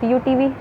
PUTV،